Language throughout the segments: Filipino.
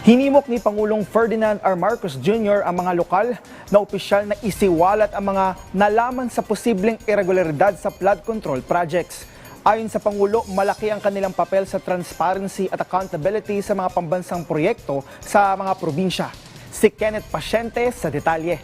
Hinimok ni Pangulong Ferdinand R. Marcos Jr. ang mga lokal na opisyal na isiwalat ang mga nalaman sa posibleng irregularidad sa flood control projects. Ayon sa Pangulo, malaki ang kanilang papel sa transparency at accountability sa mga pambansang proyekto sa mga probinsya. Si Kenneth Pasyente sa detalye.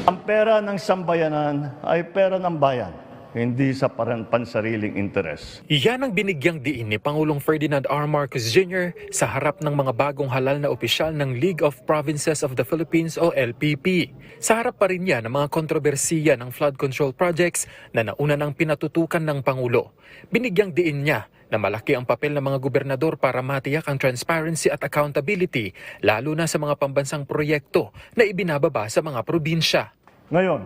Ang pera ng sambayanan ay pera ng bayan, hindi sa pansariling interes. Iyan ang binigyang diin ni Pangulong Ferdinand R. Marcos Jr. sa harap ng mga bagong halal na opisyal ng League of Provinces of the Philippines o LPP. Sa harap pa rin yan ang mga kontrobersiya ng flood control projects na nauna nang pinatutukan ng Pangulo. Binigyang diin niya na malaki ang papel ng mga gobernador para matiyak ang transparency at accountability, lalo na sa mga pambansang proyekto na ibinababa sa mga probinsya. Ngayon,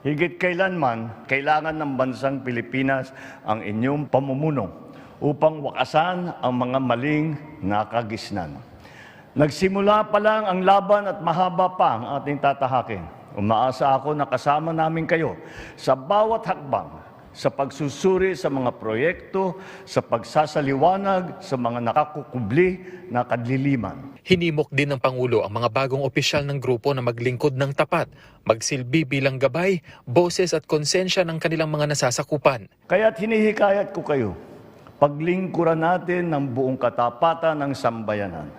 higit kailanman, kailangan ng bansang Pilipinas ang inyong pamumuno upang wakasan ang mga maling nakagisnan. Nagsimula pa lang ang laban at mahaba pa ang ating tatahakin. Umaasa ako na kasama namin kayo sa bawat hakbang, sa pagsusuri sa mga proyekto, sa pagsasaliwanag sa mga nakakukubli na kadliliman. Hinimok din ng Pangulo ang mga bagong opisyal ng grupo na maglingkod ng tapat, magsilbi bilang gabay, boses at konsensya ng kanilang mga nasasakupan. Kaya't hinihikayat ko kayo, paglingkuran natin ng buong katapatan ng sambayanan.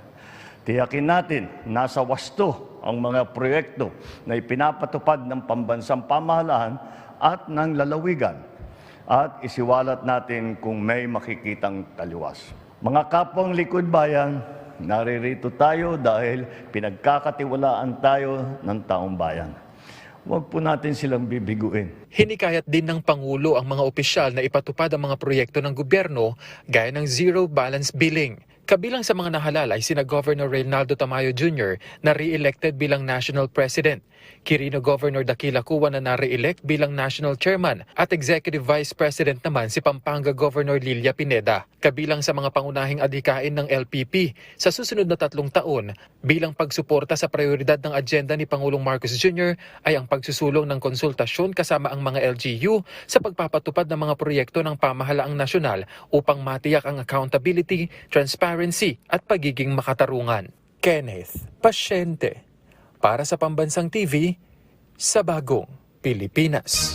Tiyakin natin nasa wasto ang mga proyekto na ipinapatupad ng pambansang pamahalaan at ng lalawigan. At isiwalat natin kung may makikitang taliwas. Mga kapwang likod bayan, naririto tayo dahil pinagkakatiwalaan tayo ng taong bayan. Huwag po natin silang bibiguin. Hinikayat din ng Pangulo ang mga opisyal na ipatupad ang mga proyekto ng gobyerno gaya ng zero balance billing. Kabilang sa mga nahalal ay sina Governor Reynaldo Tamayo Jr. na re-elected bilang National President, Quirino Governor Daquila Cua na na-re-elect bilang National Chairman at Executive Vice President naman si Pampanga Governor Lilia Pineda. Kabilang sa mga pangunahing adhikain ng LPP sa susunod na 3 taon bilang pagsuporta sa prioridad ng agenda ni Pangulong Marcos Jr. ay ang pagsusulong ng konsultasyon kasama ang mga LGU sa pagpapatupad ng mga proyekto ng pamahalaang nasyonal upang matiyak ang accountability, transparency at pagiging makatarungan. Kenneth Pasyente para sa Pambansang TV sa Bagong Pilipinas.